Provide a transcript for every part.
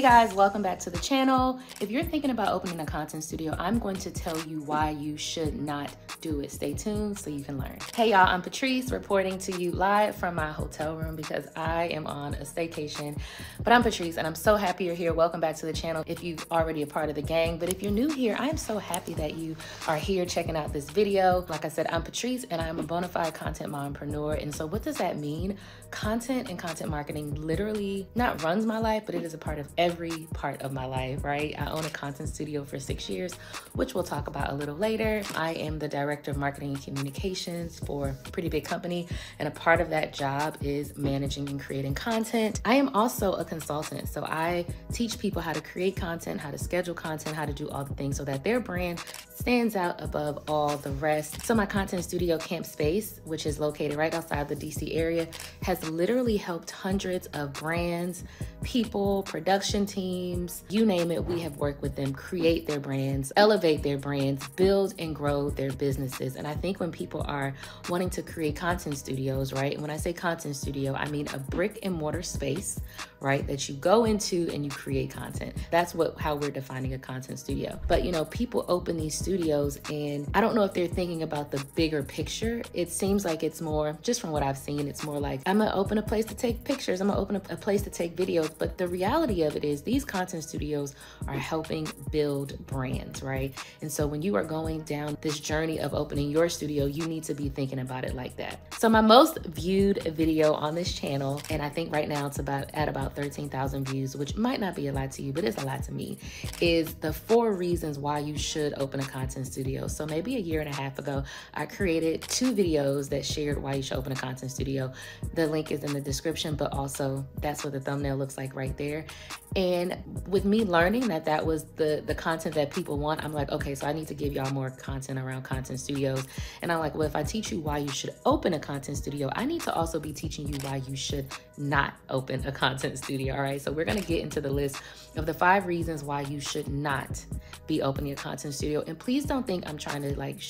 Hey guys, welcome back to the channel. If you're thinking about opening a content studio, I'm going to tell you why you should not do it. Stay tuned so you can learn. Hey y'all, I'm Patrice reporting to you live from my hotel room because I am on a staycation. But I'm Patrice and I'm so happy you're here. Welcome back to the channel if you've already a part of the gang. But if you're new here, I am so happy that you are here checking out this video. Like I said, I'm Patrice and I'm a bona fide content mompreneur. And so what does that mean? Content and content marketing literally not runs my life, but it is a part of every part of my life, right? I own a content studio for 6 years, which we'll talk about a little later. I am the director of marketing and communications for a pretty big company, and a part of that job is managing and creating content. I am also a consultant, so I teach people how to create content, how to schedule content, how to do all the things so that their brand stands out above all the rest. So my content studio, CAMPspace, which is located right outside the DC area, has literally helped hundreds of brands, people, production teams, you name it, we have worked with them create their brands, elevate their brands, build and grow their businesses. And I think when people are wanting to create content studios, right? And when I say content studio, I mean a brick and mortar space, right? That you go into and you create content. That's how we're defining a content studio. But you know, people open these studios and I don't know if they're thinking about the bigger picture. It seems like it's more, just from what I've seen, it's more like, I'm gonna open a place to take pictures. I'm gonna open a place to take videos. But the reality of it is these content studios are helping build brands, right? And so when you are going down this journey of opening your studio, you need to be thinking about it like that. So my most viewed video on this channel, and I think right now it's at about 13,000 views, which might not be a lot to you, but it's a lot to me, is the 4 reasons why you should open a content studio. So maybe a year and a half ago, I created 2 videos that shared why you should open a content studio. The link is in the description, but also that's what the thumbnail looks like right there. And with me learning that was the content that people want, I'm like, okay, so I need to give y'all more content around content studios. And I'm like, well, if I teach you why you should open a content studio, I need to also be teaching you why you should not open a content studio. All right, so we're gonna get into the list of the 5 reasons why you should not be opening a content studio. And please don't think I'm trying to like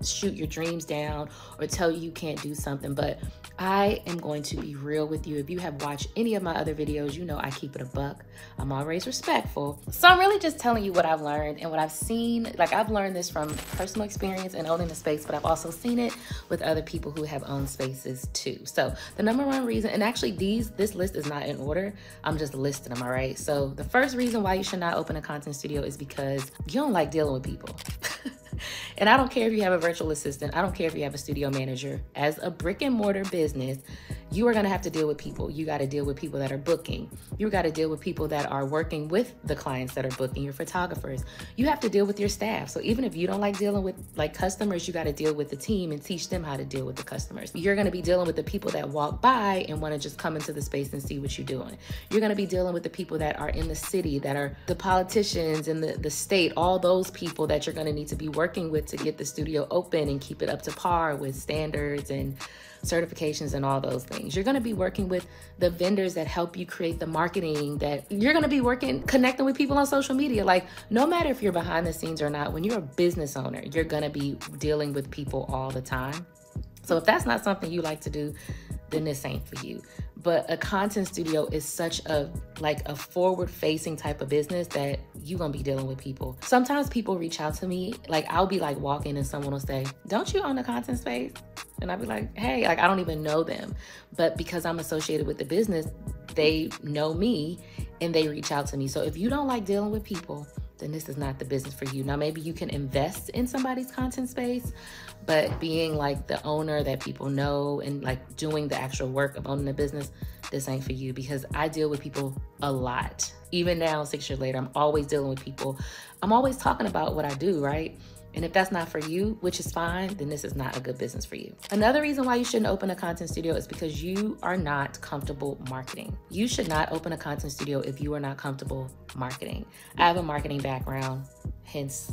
shoot your dreams down or tell you you can't do something, but I am going to be real with you. If you have watched any of my other videos, you know I keep it a buck. I'm always respectful. So I'm really just telling you what I've learned and what I've seen. Like, I've learned this from personal experience and owning the space, but I've also seen it with other people who have owned spaces too. So the number 1 reason, and actually this list is not in order, I'm just listing them, all right? So the first reason why you should not open a content studio is because you don't like dealing with people. And I don't care if you have a virtual assistant. I don't care if you have a studio manager. As a brick and mortar business, you are going to have to deal with people. You got to deal with people that are booking. You got to deal with people that are working with the clients that are booking, your photographers. You have to deal with your staff. So even if you don't like dealing with like customers, you got to deal with the team and teach them how to deal with the customers. You're going to be dealing with the people that walk by and want to just come into the space and see what you're doing. You're going to be dealing with the people that are in the city, that are the politicians in the state, all those people that you're going to need to be working with to get the studio open and keep it up to par with standards and certifications and all those things. You're going to be working with the vendors that help you create the marketing, that you're going to be connecting with people on social media. Like, no matter if you're behind the scenes or not, when you're a business owner, you're going to be dealing with people all the time. So if that's not something you like to do, then this ain't for you. But a content studio is such a forward-facing type of business that you're gonna be dealing with people. Sometimes people reach out to me, like I'll be like walking and someone will say, don't you own a content space? And I'll be like, hey, like I don't even know them. But because I'm associated with the business, they know me and they reach out to me. So if you don't like dealing with people, then this is not the business for you. Now, maybe you can invest in somebody's content space, but being like the owner that people know and like doing the actual work of owning a business, this ain't for you, because I deal with people a lot. Even now, 6 years later, I'm always dealing with people. I'm always talking about what I do, right? And if that's not for you, which is fine, then this is not a good business for you. Another reason why you shouldn't open a content studio is because you are not comfortable marketing. You should not open a content studio if you are not comfortable marketing. I have a marketing background, hence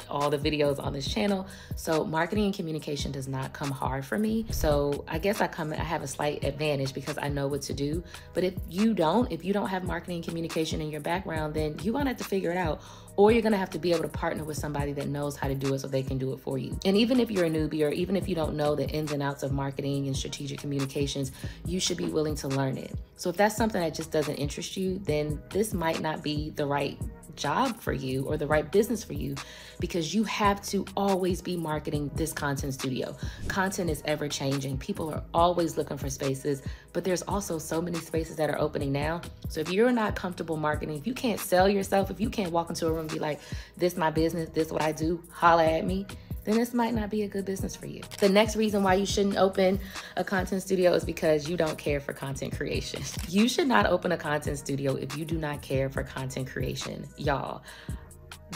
all the videos on this channel. So marketing and communication does not come hard for me. So I guess I have a slight advantage because I know what to do. But if you don't have marketing and communication in your background, then you're gonna have to figure it out. Or you're gonna have to be able to partner with somebody that knows how to do it so they can do it for you. And even if you're a newbie, or even if you don't know the ins and outs of marketing and strategic communications, you should be willing to learn it. So if that's something that just doesn't interest you, then this might not be the right job for you or the right business for you, because you have to always be marketing this content studio. Content is ever changing. People are always looking for spaces, but there's also so many spaces that are opening now. So if you're not comfortable marketing, if you can't sell yourself, if you can't walk into a room and be like, this is my business, this is what I do, holla at me, then this might not be a good business for you. The next reason why you shouldn't open a content studio is because you don't care for content creation. You should not open a content studio if you do not care for content creation. Y'all,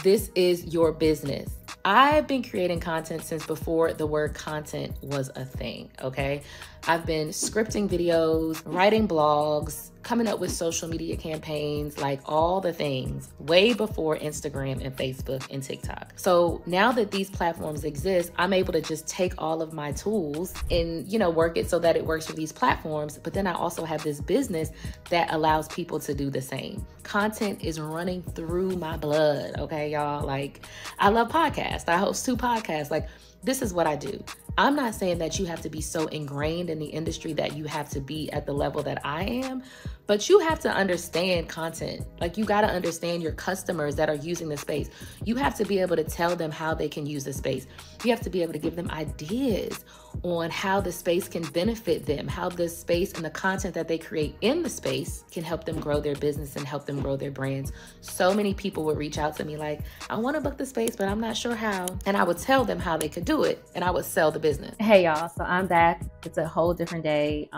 this is your business. I've been creating content since before the word content was a thing, okay? I've been scripting videos, writing blogs, coming up with social media campaigns, like all the things, way before Instagram and Facebook and TikTok. So now that these platforms exist, I'm able to just take all of my tools and, work it so that it works for these platforms. But then I also have this business that allows people to do the same. Content is running through my blood, okay, y'all? Like, I love podcasts. I host 2 podcasts. Like, this is what I do. I'm not saying that you have to be so ingrained in the industry that you have to be at the level that I am, but you have to understand content. Like, you got to understand your customers that are using the space. You have to be able to tell them how they can use the space. You have to be able to give them ideas on how the space can benefit them, how the space and the content that they create in the space can help them grow their business and help them grow their brands. So many people would reach out to me like, I want to book the space, but I'm not sure how. And I would tell them how they could do it, and I would sell the business. Hey y'all, so I'm back. It's a whole different day,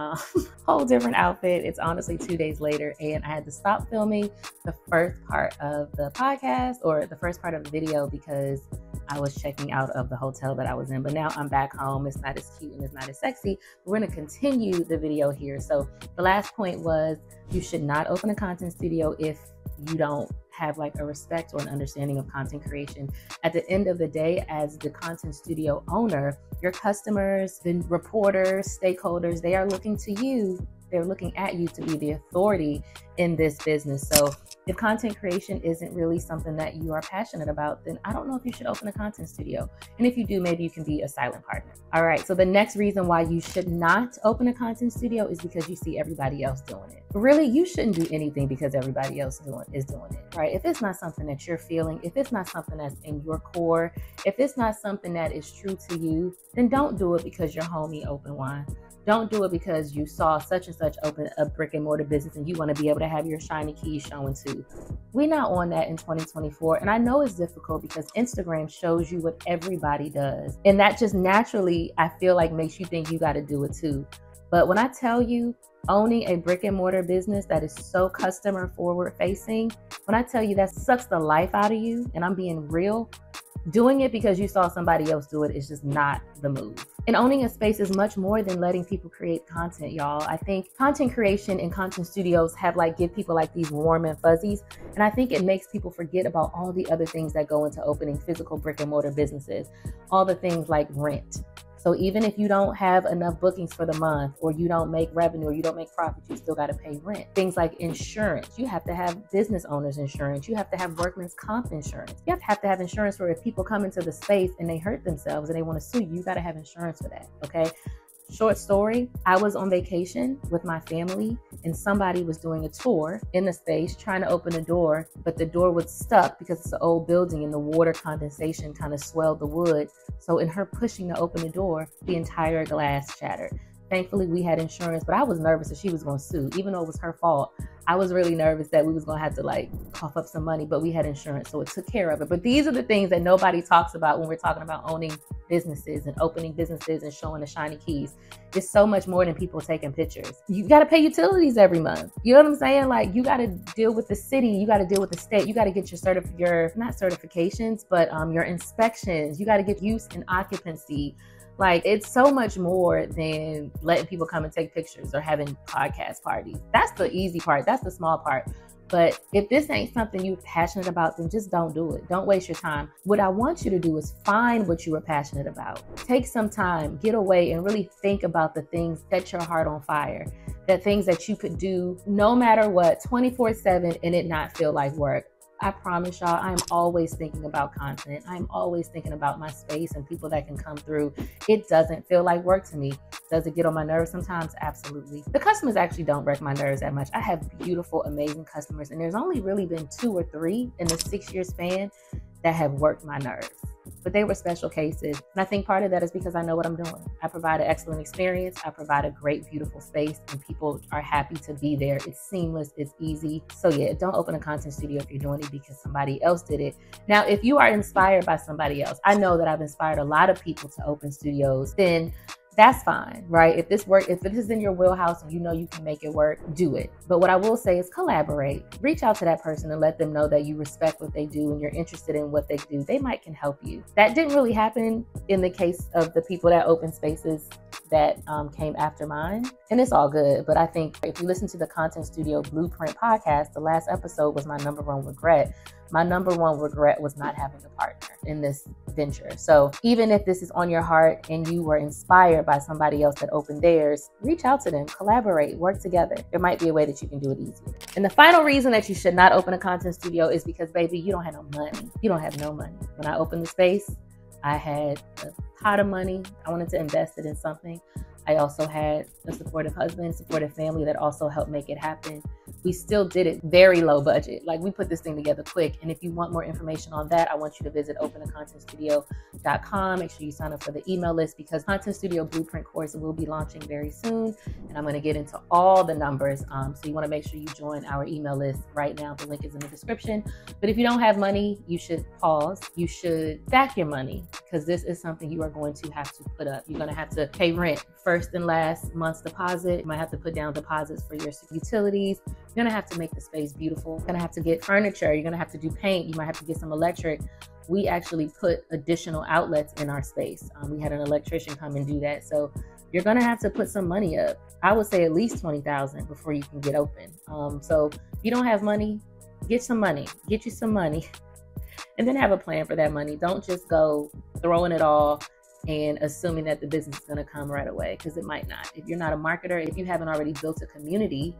whole different outfit. It's honestly 2 days later, and I had to stop filming the first part of the podcast, or the first part of the video, because I was checking out of the hotel that I was in. But now I'm back home. It's not as cute and it's not as sexy. We're going to continue the video here. So the last point was, you should not open a content studio if you don't have like a respect or an understanding of content creation. At the end of the day, as the content studio owner, your customers, the reporters, stakeholders, they are looking to you. They're looking at you to be the authority in this business. So if content creation isn't really something that you are passionate about, then I don't know if you should open a content studio. And if you do, maybe you can be a silent partner. All right, so the next reason why you should not open a content studio is because you see everybody else doing it. Really, you shouldn't do anything because everybody else is doing it, right? If it's not something that you're feeling, if it's not something that's in your core, if it's not something that is true to you, then don't do it because your homie opened one. Don't do it because you saw such and such open a brick and mortar business and you want to be able to have your shiny keys showing too. We're not on that in 2024. And I know it's difficult because Instagram shows you what everybody does. And that just naturally, I feel like, makes you think you got to do it too. But when I tell you, owning a brick and mortar business that is so customer forward facing, when I tell you that sucks the life out of you, and I'm being real, doing it because you saw somebody else do it is just not the move. And owning a space is much more than letting people create content, y'all. I think content creation and content studios give people like these warm and fuzzies. And I think it makes people forget about all the other things that go into opening physical brick and mortar businesses. All the things like rent. So even if you don't have enough bookings for the month, or you don't make revenue, or you don't make profits, you still got to pay rent. Things like insurance. You have to have business owners insurance. You have to have workman's comp insurance. You have to have insurance for if people come into the space and they hurt themselves and they want to sue you, you got to have insurance for that. Okay. Short story, I was on vacation with my family and somebody was doing a tour in the space trying to open a door, but the door was stuck because it's an old building and the water condensation kind of swelled the wood. So in her pushing to open the door, the entire glass shattered. Thankfully, we had insurance, but I was nervous that she was going to sue, even though it was her fault. I was really nervous that we was going to have to cough up some money, but we had insurance, so it took care of it. But these are the things that nobody talks about when we're talking about owning businesses and opening businesses and showing the shiny keys. It's so much more than people taking pictures. You got to pay utilities every month. You know what I'm saying? Like, you got to deal with the city. You got to deal with the state. You got to get your not certifications, but your inspections. You got to get use and occupancy. Like, it's so much more than letting people come and take pictures or having podcast parties. That's the easy part. That's the small part. But if this ain't something you're passionate about, then just don't do it. Don't waste your time. What I want you to do is find what you are passionate about. Take some time, get away, and really think about the things that set your heart on fire. The things that you could do no matter what, 24/7, and it not feel like work. I promise y'all, I'm always thinking about content. I'm always thinking about my space and people that can come through. It doesn't feel like work to me. Does it get on my nerves sometimes? Absolutely. The customers actually don't break my nerves that much. I have beautiful, amazing customers, and there's only really been 2 or 3 in the 6-year span that have worked my nerves. But they were special cases. And I think part of that is because I know what I'm doing. I provide an excellent experience. I provide a great, beautiful space, and people are happy to be there. It's seamless. It's easy. So yeah, don't open a content studio if you're doing it because somebody else did it. Now, if you are inspired by somebody else, I know that I've inspired a lot of people to open studios, then that's fine, right? If this is in your wheelhouse and you know you can make it work, do it. But what I will say is collaborate. Reach out to that person and let them know that you respect what they do and you're interested in what they do. They might can help you. That didn't really happen in the case of the people that open spaces that came after mine. And it's all good. But I think if you listen to the Content Studio Blueprint podcast, the last episode was my number one regret. My number one regret was not having a partner in this venture. So even if this is on your heart and you were inspired by somebody else that opened theirs, reach out to them, collaborate, work together. There might be a way that you can do it easier. And the final reason that you should not open a content studio is because, baby, you don't have no money. You don't have no money. When I opened the space, I had a pot of money. I wanted to invest it in something. I also had a supportive husband, supportive family that also helped make it happen. We still did it very low budget. Like, we put this thing together quick. And if you want more information on that, I want you to visit openacontentstudio.com. Make sure you sign up for the email list because Content Studio Blueprint course will be launching very soon. And I'm going to get into all the numbers. So you want to make sure you join our email list right now. The link is in the description. But if you don't have money, you should pause. You should stack your money because this is something you are going to have to put up. You're going to have to pay rent first and last month's deposit. You might have to put down deposits for your utilities. You're gonna have to make the space beautiful. You're gonna have to get furniture. You're gonna have to do paint. You might have to get some electric. We actually put additional outlets in our space. We had an electrician come and do that. So you're gonna have to put some money up. I would say at least $20,000 before you can get open. So if you don't have money, get some money. Get you some money, and then have a plan for that money. Don't just go throwing it all and assuming that the business is going to come right away, because it might not. If you're not a marketer, if you haven't already built a community,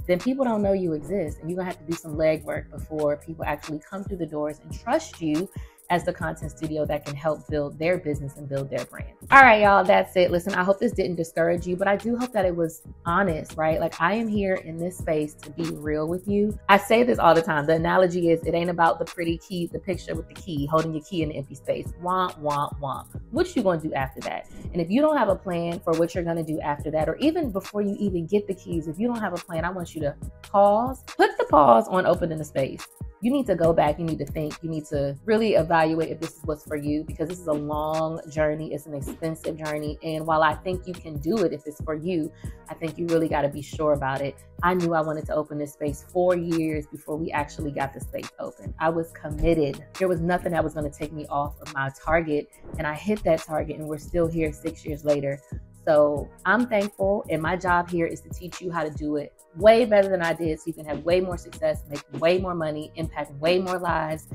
then people don't know you exist, and you're going to have to do some legwork before people actually come through the doors and trust you as the content studio that can help build their business and build their brand. All right, y'all, that's it. Listen, I hope this didn't discourage you, but I do hope that it was honest, right? Like, I am here in this space to be real with you. I say this all the time. The analogy is, it ain't about the pretty key, the picture with the key, holding your key in the empty space. Womp, womp, womp. What you gonna do after that? And if you don't have a plan for what you're gonna do after that, or even before you even get the keys, if you don't have a plan, I want you to pause, put the pause on opening the space. You need to go back, you need to think, you need to really evaluate if this is what's for you, because this is a long journey, it's an expensive journey. And while I think you can do it if it's for you, I think you really got to be sure about it. I knew I wanted to open this space 4 years before we actually got the space open. I was committed. There was nothing that was going to take me off of my target, and I hit that target, and we're still here 6 years later. So I'm thankful, and my job here is to teach you how to do it way better than I did, so you can have way more success, make way more money, impact way more lives.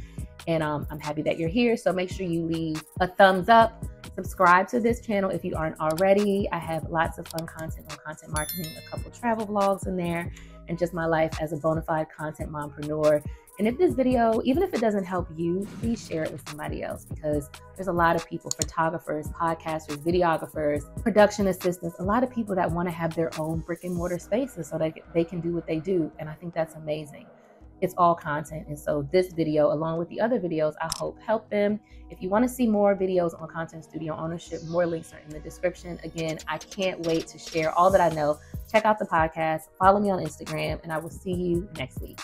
And I'm happy that you're here. So make sure you leave a thumbs up, subscribe to this channel if you aren't already. I have lots of fun content on content marketing, a couple travel vlogs in there, and just my life as a bona fide content mompreneur. And if this video, even if it doesn't help you, please share it with somebody else, because there's a lot of people, photographers, podcasters, videographers, production assistants, a lot of people that want to have their own brick and mortar spaces so that they can do what they do. And I think that's amazing. It's all content. And so this video, along with the other videos, I hope help them. If you want to see more videos on Content Studio ownership, more links are in the description. Again, I can't wait to share all that I know. Check out the podcast, follow me on Instagram, and I will see you next week.